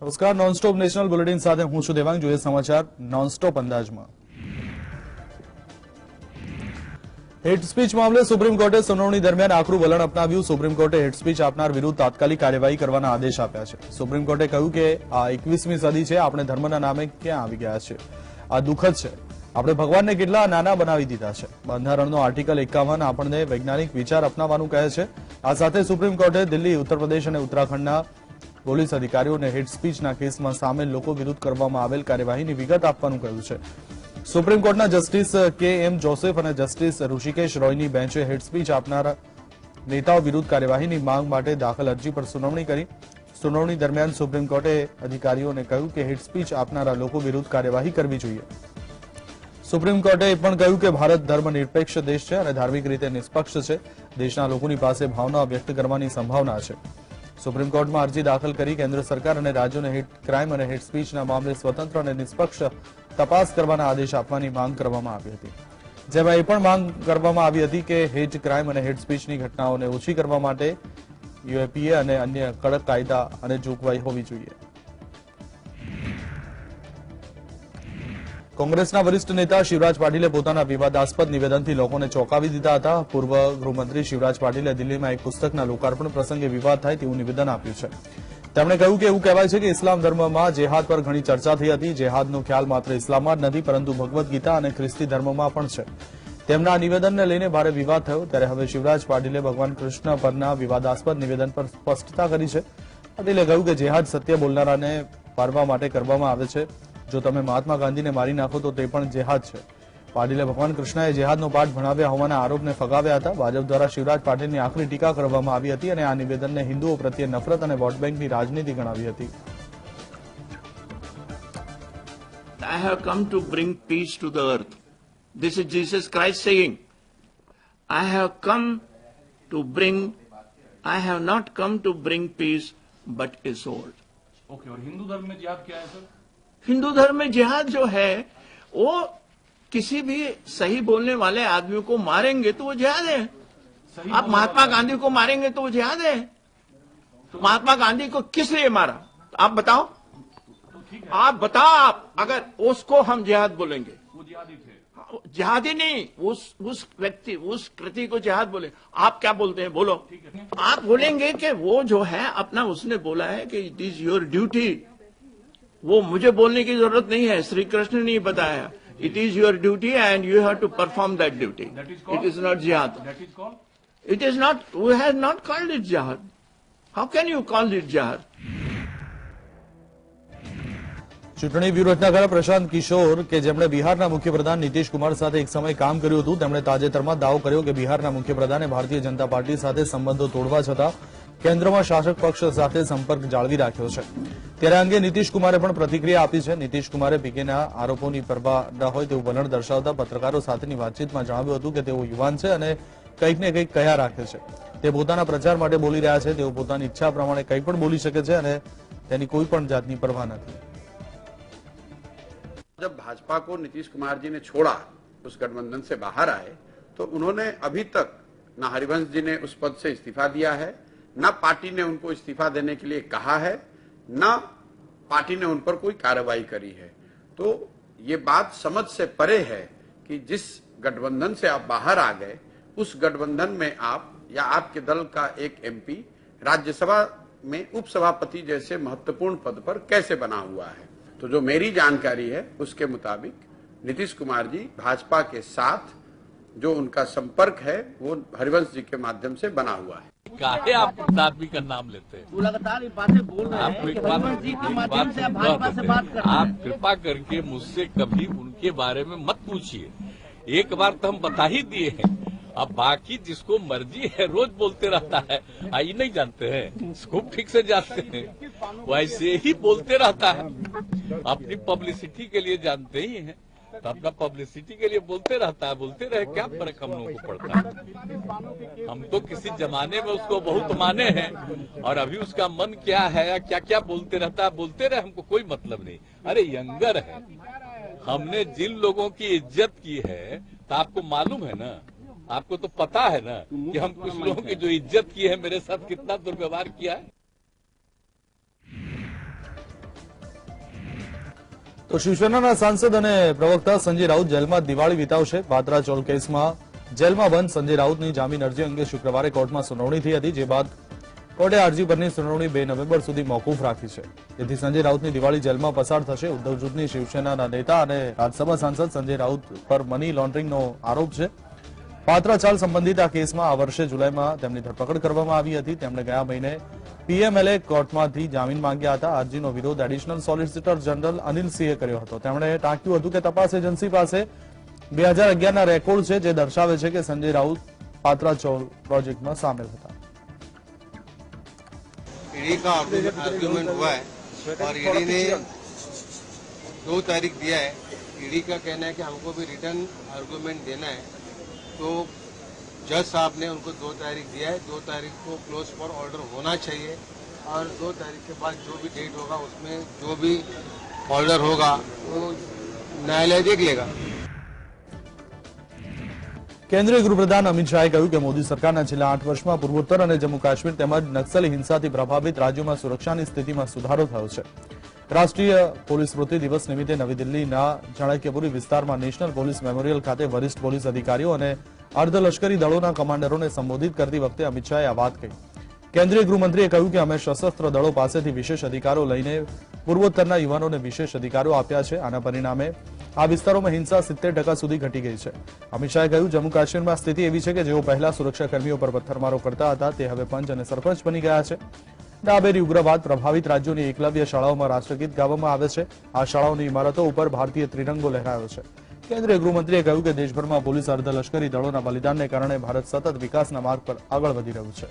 નમસ્કાર, nonstop national bulletin સાથે હું છું દેવાંગ. જોઈએ સમાચાર નોનસ્ટોપ અંદાજમાં. હેટ સ્પીચ મામલે સુપ્રીમ કોર્ટે સુનાવણી દરમિયાન આકરું વલણ અપનાવ્યું. સુપ્રીમ કોર્ટે હેટ સ્પીચ આપનાર વિરુદ્ધ તાત્કાલિક કાર્યવાહી કરવાના આદેશ આપ્યા છે. સુપ્રીમ કોર્ટે કહ્યું કે આ 21મી સદી છે, આપણે ધર્મના નામે ક્યાં આવી ગયા છે? આ દુઃખદ છે. આપણે ભગવાનને કેટલા નાના બનાવી દીધા છે. બંધારણનો આર્ટિકલ 51 આપણને વૈજ્ઞાનિક વિચાર અપનાવવાનું કહે છે. આ સાથે સુપ્રીમ કોર્ટે દિલ્હી, ઉત્તર પ્રદેશ અને ઉત્તરાખંડના પોલીસ અધિકારીઓને હેટ સ્પીચના કેસમાં સામેલ લોકો વિરુદ્ધ કરવામાં આવેલ કાર્યવાહીની વિગત આપવાનું કહ્યું છે. સુપ્રીમ કોર્ટના જસ્ટિસ કે.એમ. જોસેફ અને જસ્ટિસ ઋષિકેશ રોયની બેન્ચે હેટ સ્પીચ આપનાર નેતાઓ વિરુદ્ધ કાર્યવાહીની માંગ માટે દાખલ અરજી પર સુનાવણી કરી. સુનાવણી દરમિયાન સુપ્રીમ કોર્ટે અધિકારીઓને કહ્યું કે હેટ સ્પીચ આપનારા લોકો વિરુદ્ધ કાર્યવાહી કરવી જોઈએ. સુપ્રીમ કોર્ટે એ પણ કહ્યું કે ભારત ધર્મનિરપેક્ષ દેશ છે અને ધાર્મિક રીતે નિષ્પક્ષ છે. દેશના લોકોની પાસે ભાવના વ્યક્ત કરવાની સંભાવના છે. સુપ્રીમ કોર્ટમાં અરજી દાખલ કરી કેન્દ્ર સરકાર અને રાજ્યોને હેટ ક્રાઇમ અને હેટ સ્પીચના મામલે સ્વતંત્ર અને નિષ્પક્ષ તપાસ કરવાના આદેશ આપવાની માંગ કરવામાં આવી હતી. જેમાં એ પણ માંગ કરવામાં આવી હતી કે હેટ ક્રાઇમ અને હેટ સ્પીચની ઘટનાઓને ઓછી કરવા માટે યુએપીએ અને અન્ય કડક કાયદા અને જોગવાઈ હોવી જોઈએ. કોંગ્રેસના વરિષ્ઠ નેતા શિવરાજ પાટીલે પોતાના વિવાદાસ્પદ નિવેદનથી લોકોને ચોંકાવી દીધા હતા. પૂર્વ ગૃહમંત્રી શિવરાજ પાટીલે દિલ્હીમાં એક પુસ્તકના લોકાર્પણ પ્રસંગે વિવાદ થાય તેવું નિવેદન આપ્યું છે. તેમણે કહ્યું કે એવું કહેવાય છે કે ઇસ્લામ ધર્મમાં જેહાદ પર ઘણી ચર્ચા થઈ હતી. જેહાદનો ખ્યાલ માત્ર ઇસ્લામમાં જ નથી, પરંતુ ભગવદ્ ગીતા અને ખ્રિસ્તી ધર્મમાં પણ છે. તેમના આ નિવેદનને લઈને ભારે વિવાદ થયો. ત્યારે હવે શિવરાજ પાટીલે ભગવાન કૃષ્ણ પરના વિવાદાસ્પદ નિવેદન પર સ્પષ્ટતા કરી છે. પાટીલે કહ્યું કે જેહાદ સત્ય બોલનારાને મારવા માટે કરવામાં આવે છે. જો તમે મહાત્મા ગાંધીને મારી નાખો તો તે પણ જેહાદ છે. પાટીલે ભગવાન કૃષ્ણએ જેહાદનો પાઠ ભણાવ્યા હોવાના આરોપને ફગાવ્યા હતા. ભાજપ દ્વારા શિવરાજ પાટીલની આકરી ટીકા કરવામાં આવી હતી અને આ નિવેદનને હિન્દુઓ પ્રત્યે નફરત અને વોટ બેંકની રાજનીતિ ગણાવી હતી. I have come to bring peace to the earth. This is Jesus Christ saying, I have not come to bring peace but a sword. Okay, और हिंदू धर्म में जिहाद क्या है सर? हिंदू धर्म में जिहाद जो है वो किसी भी सही बोलने वाले आदमी को मारेंगे तो वो जिहाद है. आप महात्मा गांधी को मारेंगे तो वो जिहाद है. महात्मा गांधी को किस लिए मारा आप बताओ? आप बताओ. आप अगर उसको हम जिहाद बोलेंगे, वो जिहादी थे. जिहादी नहीं, उस व्यक्ति उस कृति को जिहाद बोले. आप क्या बोलते हैं बोलो? आप बोलेंगे कि वो जो है अपना उसने बोला है कि इट इज योर ड्यूटी. वो मुझे बोलने की जरूरत नहीं है. श्री कृष्ण ने बताया it is your duty and you have to perform that duty. It is not जिहाद. It is not. We have not called it जिहाद. How can you call it जिहाद? ચૂંટણી વ્યૂહરચનાકાર પ્રશાંત કિશોર કે જેમણે બિહારના મુખ્યપ્રધાન નીતિશ કુમાર સાથે એક સમય કામ કર્યું હતું, તેમણે તાજેતરમાં દાવો કર્યો કે બિહારના મુખ્યપ્રધાને ભારતીય જનતા પાર્ટી સાથે સંબંધો તોડવા છતાં કેન્દ્રમાં શાસક પક્ષ સાથે સંપર્ક જાળવી રાખ્યો છે. ત્યારે અંગે નીતિશ કુમારે પણ પ્રતિક્રિયા આપી છે. નીતિશ કુમારે પીકેના આરોપોની પરવા ન હોય તેવું વલણ દર્શાવતા પત્રકારો સાથેની વાતચીતમાં જણાવ્યું હતું કે તેઓ યુવાન છે અને કંઈક ને કંઈક કહ્યા રાખે છે. તે પોતાના પ્રચાર માટે બોલી રહ્યા છે. તેઓ પોતાની ઈચ્છા પ્રમાણે કંઈ પણ બોલી શકે છે અને તેની કોઈ પણ જાતની પરવા નથી. जब भाजपा को नीतीश कुमार जी ने छोड़ा, उस गठबंधन से बाहर आए, तो उन्होंने अभी तक न हरिवंश जी ने उस पद से इस्तीफा दिया है, न पार्टी ने उनको इस्तीफा देने के लिए कहा है, न पार्टी ने उन पर कोई कार्रवाई करी है. तो ये बात समझ से परे है कि जिस गठबंधन से आप बाहर आ गए, उस गठबंधन में आप या आपके दल का एक एमपी राज्यसभा में उपसभापति जैसे महत्वपूर्ण पद पर कैसे बना हुआ है. तो जो मेरी जानकारी है उसके मुताबिक नीतीश कुमार जी भाजपा के साथ जो उनका संपर्क है वो हरिवंश जी के माध्यम से बना हुआ है. काहे आप आदमी का नाम लेते हैं? वो लगातार ये बातें बोल रहे हैं कि हरिवंश जी के माध्यम से आप भाजपा से बात कर रहे हैं. आप कृपा करके मुझसे कभी उनके बारे में मत पूछिए. एक बार तो हम बता ही दिए हैं. अब बाकी जिसको मर्जी है रोज बोलते रहता है. आई नहीं जानते हैं, खूब ठीक से जानते हैं. वैसे ही बोलते रहता है. अपनी पब्लिसिटी के लिए जानते ही हैं, तो अपना पब्लिसिटी के लिए बोलते रहता है. बोलते रहे, क्या फर्क हम लोगों को पड़ता है? हम तो किसी जमाने में उसको बहुत माने हैं और अभी उसका मन क्या है या क्या क्या बोलते रहता है, बोलते रहे, हमको कोई मतलब नहीं. अरे यंगर है. हमने जिन लोगों की इज्जत की है तो आपको मालूम है ना, आपको तो पता है ना कि हम कुछ लोगों की जो इज्जत की है, मेरे साथ कितना दुर्व्यवहार किया है. તો શિવસેનાના સાંસદ અને પ્રવક્તા સંજય રાઉત જેલમાં દિવાળી વિતાવશે. પાત્રા ચોલ કેસમાં જેલમાં બંધ સંજય રાઉતની જામીન અરજી અંગે શુક્રવારે કોર્ટમાં સુનાવણી થઈ હતી, જે બાદ કોર્ટે અરજી પરની સુનાવણી 2 નવેમ્બર સુધી મોકૂફ રાખી છે. તેથી સંજય રાઉતની દિવાળી જેલમાં પસાર થશે. ઉદ્ધવ જૂથની શિવસેનાના નેતા અને રાજ્યસભા સાંસદ સંજય રાઉત પર મની લોન્ડરિંગનો આરોપ છે. પાત્રા ચાલ સંબંધિત આ કેસમાં આ વર્ષે જુલાઈમાં તેમની ધરપકડ કરવામાં આવી હતી. તેમણે ગયા મહિને પીએમએલએ કોર્ટમાંથી જામીન માંગ્યા હતા. અરજીનો વિરોધ એડિશનલ સોલિસિટર જનરલ અનિલ સિંહે કર્યો હતો. તેમણે ટાંક્યું હતું કે તપાસ એજન્સી પાસે 2011ના રેકોર્ડ છે, જે દર્શાવે છે કે સંજય રાઉત પાત્રા ચોલ પ્રોજેક્ટમાં સામેલ હતા. ईडी का आर्गुमेंट हुआ है और ईडी ने 2 तारीख दिया है. ईडी का कहना है कि हमको भी रिटर्न आर्गुमेंट देना है, तो जज साहब ने उनको 2 तारीख दिया है. 2 तारीख को क्लोज फॉर ऑर्डर होना चाहिए और 2 तारीख के बाद जो भी डेट होगा उसमें जो भी ऑर्डर होगा वो न्यायालय देख लेगा. કેન્દ્રીય ગૃહપ્રધાન અમિત શાહે કહ્યું કે મોદી સરકારના છેલ્લા 8 વર્ષમાં પૂર્વોત્તર અને જમ્મુ કાશ્મીર તેમજ નક્સલી હિંસાથી પ્રભાવિત રાજ્યોમાં સુરક્ષાની સ્થિતિમાં સુધારો થયો છે. રાષ્ટ્રીય પોલીસ સ્મૃતિ દિવસ નિમિત્તે નવી દિલ્હીના ચાણક્યપુરી વિસ્તારમાં નેશનલ પોલીસ મેમોરિયલ ખાતે વરિષ્ઠ પોલીસ અધિકારીઓ અને અર્ધલશ્કરી દળોના કમાન્ડરોને સંબોધિત કરતી વખતે અમિત શાહે આ વાત કહી. કેન્દ્રીય ગૃહમંત્રીએ કહ્યું કે અમે સશસ્ત્ર દળો પાસેથી વિશેષ અધિકારો લઈને પૂર્વોત્તરના યુવાનોને વિશેષ અધિકારો આપ્યા છે. આના પરિણામે આ વિસ્તારોમાં હિંસા 70% સુધી ઘટી ગઈ છે. અમિત શાહે કહ્યું, જમ્મુ કાશ્મીરમાં સ્થિતિ એવી છે કે જેઓ પહેલા સુરક્ષાકર્મીઓ પર પથ્થરમારો કરતા હતા તે હવે પંચ અને સરપંચ બની ગયા છે. ડાબેરી ઉગ્રવાદ પ્રભાવિત રાજ્યોની એકલવ્ય શાળાઓમાં રાષ્ટ્રગીત ગાવામાં આવે છે. આ શાળાઓની ઇમારતો ઉપર ભારતીય ત્રિરંગો લહેરાયો છે. કેન્દ્રીય ગૃહમંત્રીએ કહ્યું કે દેશભરમાં પોલીસ અર્ધલશ્કરી દળોના બલિદાનને કારણે ભારત સતત વિકાસના માર્ગ પર આગળ વધી રહ્યું છે.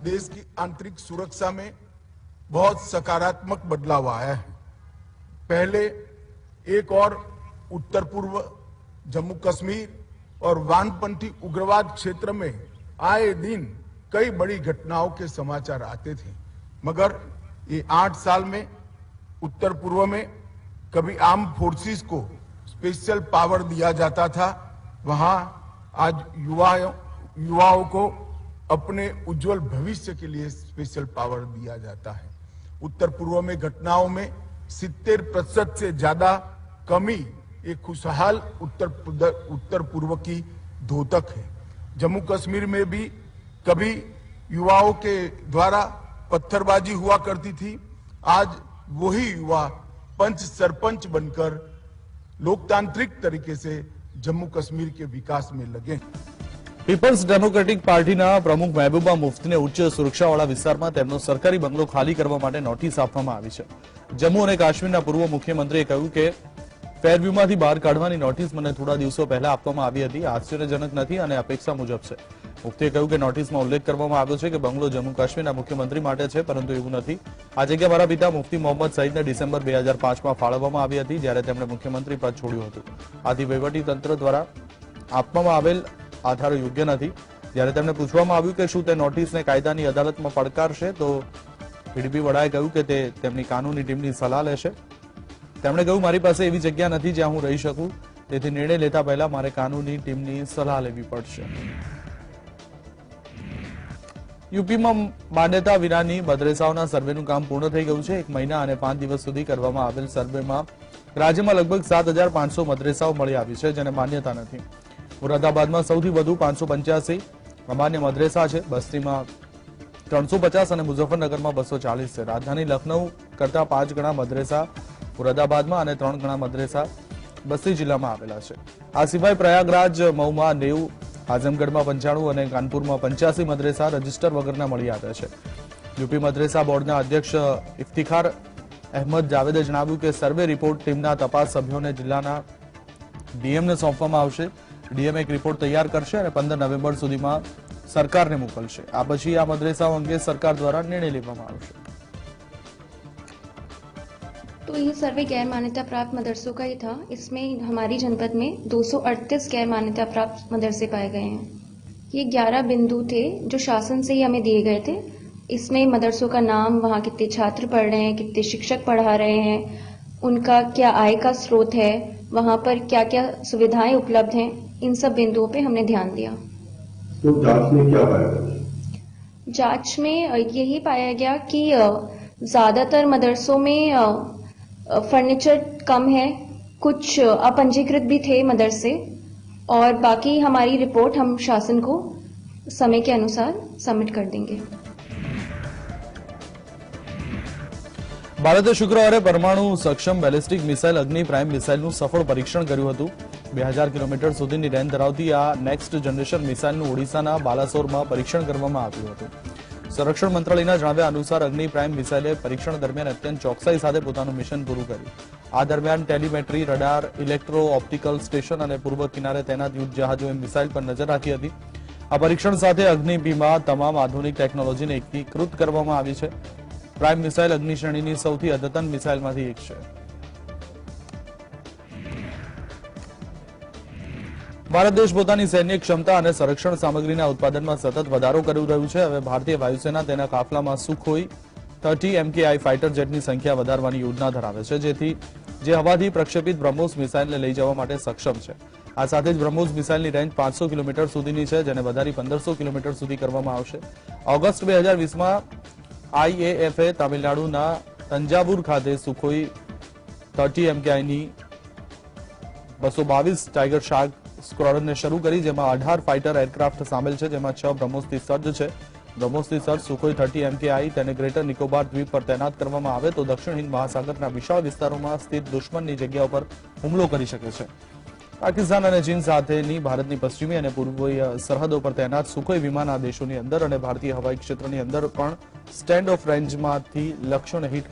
देश की आंतरिक सुरक्षा में बहुत सकारात्मक बदलाव आया है. पहले एक और उत्तर पूर्व जम्मू कश्मीर और वामपंथी उग्रवाद क्षेत्र में आए दिन कई बड़ी घटनाओं के समाचार आते थे, मगर ये 8 साल में उत्तर पूर्व में कभी आर्म फोर्सेस को स्पेशल पावर दिया जाता था, वहां आज युवाओं को अपने उज्जवल भविष्य के लिए स्पेशल पावर दिया जाता है. उत्तर पूर्व में घटनाओं में 70% से ज्यादा कमी एक खुशहाल उत्तर पूर्व की द्योतक है. जम्मू कश्मीर में भी कभी युवाओं के द्वारा पत्थरबाजी हुआ करती थी, आज वही युवा पंच सरपंच बनकर लोकतांत्रिक तरीके से जम्मू कश्मीर के विकास में लगे. પીપલ્સ ડેમોક્રેટિક પાર્ટીના પ્રમુખ મહેબૂબા મુફ્તીને ઉચ્ચ સુરક્ષાવાળા વિસ્તારમાં તેમનો સરકારી બંગલો ખાલી કરવા માટે નોટિસ આપવામાં આવી છે. જમ્મુ અને કાશ્મીરના પૂર્વ મુખ્યમંત્રીએ કહ્યું કે ફેરવ્યુમાંથી બહાર કાઢવાની નોટિસ મને થોડા દિવસો પહેલા આપવામાં આવી હતી. આશ્ચર્યજનક નથી અને અપેક્ષા મુજબ છે. મુફ્તીએ કહ્યું કે નોટિસમાં ઉલ્લેખ કરવામાં આવ્યો છે કે બંગલો જમ્મુ કાશ્મીરના મુખ્યમંત્રી માટે છે, પરંતુ એવું નથી. આ જગ્યા મારા પિતા મુફ્તી મોહમ્મદ સઈદને ડિસેમ્બર 2005માં ફાળવવામાં આવી હતી, જ્યારે તેમણે મુખ્યમંત્રી પદ છોડ્યું હતું. આથી વહીવટીતંત્ર દ્વારા આપવામાં આવેલ આધારો યોગ્ય નથી. જ્યારે તેમને પૂછવામાં આવ્યું કે શું તે નોટિસને કાયદાની અદાલતમાં પડકારશે, તો પીડીપી વડાએ કહ્યું કે તે તેમની કાનૂની ટીમની સલાહ લેશે. તેમણે કહ્યું, મારી પાસે એવી જગ્યા નથી જ્યાં હું રહી શકું, તેથી નિર્ણય લેતા પહેલા મારે કાનૂની ટીમની સલાહ લેવી પડશે. યુપીમાં માન્યતા વિનાની મદ્રેસાઓના સર્વેનું કામ પૂર્ણ થઈ ગયું છે. 1 મહિના અને 5 દિવસ સુધી કરવામાં આવેલ સર્વેમાં રાજ્યમાં લગભગ 7,500 મદ્રેસાઓ મળી આવી છે, જેને માન્યતા નથી. મુરાદાબાદમાં સૌથી વધુ 585 અમાન્ય મદ્રેસા છે. બસ્તીમાં 350 અને મુઝફ્ફરનગરમાં 240 છે. રાજધાની લખનઉ કરતા 5 ગણા મદ્રેસા મુરાદાબાદમાં અને 3 ગણા મદ્રેસા બસ્તી જિલ્લામાં આવેલા છે. આ સિવાય પ્રયાગરાજ મઉમાં 90, આઝમગઢમાં 95 અને કાનપુરમાં 85 મદ્રેસા રજીસ્ટર વગરના મળી આવ્યા છે. યુપી મદ્રેસા બોર્ડના અધ્યક્ષ ઇફ્તિખાર અહેમદ જાવેદે જણાવ્યું કે સર્વે રિપોર્ટ ટીમના તપાસ સભ્યોને જિલ્લાના ડીએમને સોંપવામાં આવશે. ડીએમ એક રિપોર્ટ તૈયાર કરશે અને 15 નવેમ્બર સુધીમાં સરકારને મોકલશે. આ પછી આ મદ્રેસાઓ અંગે સરકાર દ્વારા નિર્ણય લેવામાં આવશે. तो ये सर्वे गैर मान्यता प्राप्त मदरसों का ही था. इसमें हमारी जनपद में 238 गैर मान्यता प्राप्त मदरसे पाए गए हैं. ये 11 बिंदु थे जो शासन से ही हमें दिए गए थे. इसमें मदरसों का नाम, वहाँ कितने छात्र पढ़ रहे हैं, कितने शिक्षक पढ़ा रहे हैं, उनका क्या आय का स्रोत है, वहाँ पर क्या क्या सुविधाएं उपलब्ध हैं, इन सब बिंदुओं पे हमने ध्यान दिया. तो जांच में क्या पाया गया? जांच में यही पाया गया कि ज़्यादातर मदरसों में फर्नीचर कम है, कुछ अपंजीकृत भी थे मदरसे, और बाकी हमारी रिपोर्ट हम शासन को समय के अनुसार सबमिट कर देंगे। ભારતે શુક્રવારે પરમાણુ સક્ષમ બેલિસ્ટિક મિસાઇલ અગ્નિ પ્રાઇમ મિસાઇલનું સફળ પરીક્ષણ કર્યું હતું। 2000 કિલોમીટર સુધીની રેન્જ ધરાવતી આ નેક્સ્ટ જનરેશન મિસાઇલનું ઓડિશાના બાલાસોરમાં પરીક્ષણ કરવામાં આવ્યું હતું। સંરક્ષણ મંત્રાલયના જણાવ્યા અનુસાર અગ્નિ પ્રાઇમ મિસાઇલે પરીક્ષણ દરમિયાન અત્યંત ચોકસાઈ સાથે પોતાનું મિશન પૂરું કર્યું। આ દરમિયાન telemetry, radar, electro optical station અને પૂર્વ કિનારે તૈનાત યુદ્ધ જહાજોએ મિસાઇલ પર નજર રાખી હતી। આ પરીક્ષણ સાથે અગ્નિ બીમાં તમામ આધુનિક ટેકનોલોજીને એકીકૃત કરવામાં આવી છે। પ્રાઇમ મિસાઇલ અગ્નિ શ્રેણીની સૌથી અદ્યતન મિસાઇલમાંથી એક છે। ભારત દેશ પોતાની સૈન્ય ક્ષમતા અને સંરક્ષણ સામગ્રીના ઉત્પાદનમાં સતત વધારો કરી રહ્યું છે। હવે ભારતીય વાયુસેના તેના કાફલામાં સુખોઈ 30 MKI ફાઇટર જેટની સંખ્યા વધારવાની યોજના ધરાવે છે, જે હવાથી પ્રક્ષેપિત બ્રહ્મોસ મિસાઇલને લઈ જવા માટે સક્ષમ છે। આ સાથે જ બ્રહ્મોસ મિસાઇલની રેન્જ 500 કિલોમીટર સુધીની છે, જેને વધારી 1500 કિલોમીટર સુધી કરવામાં આવશે। ઓગસ્ટ 2020માં IAFએ તમિલનાડુના તંજાવુર ખાતે સુખોઈ 30 MKIની 222 ટાઇગર શાર્ક સ્ક્વોડ્રનને શરૂ કરી, જેમાં 18 ફાઇટર એરક્રાફ્ટ સામેલ છે, જેમાં 6 બ્રહ્મોસથી સજ્જ છે। બ્રહ્મોસથી સજ્જ સુખોઈ 30 MKI તેને ગ્રેટર નિકોબાર દ્વીપ પર તૈનાત કરવામાં આવે તો દક્ષિણ હિન્દ મહાસાગરના વિશાળ વિસ્તારોમાં સ્થિત દુશ્મનની જગ્યાઓ પર હુમલો કરી શકે છે। પાકિસ્તાન અને ચીન સાથેની ભારતની પશ્ચિમી અને પૂર્વીય સરહદો પર તૈનાત સુખોઈ વિમાન આ દેશોની અંદર અને ભારતીય હવાઈ ક્ષેત્રની અંદર પણ સ્ટેન્ડ ઓફ રેન્જમાંથી લક્ષ્યોને હિટ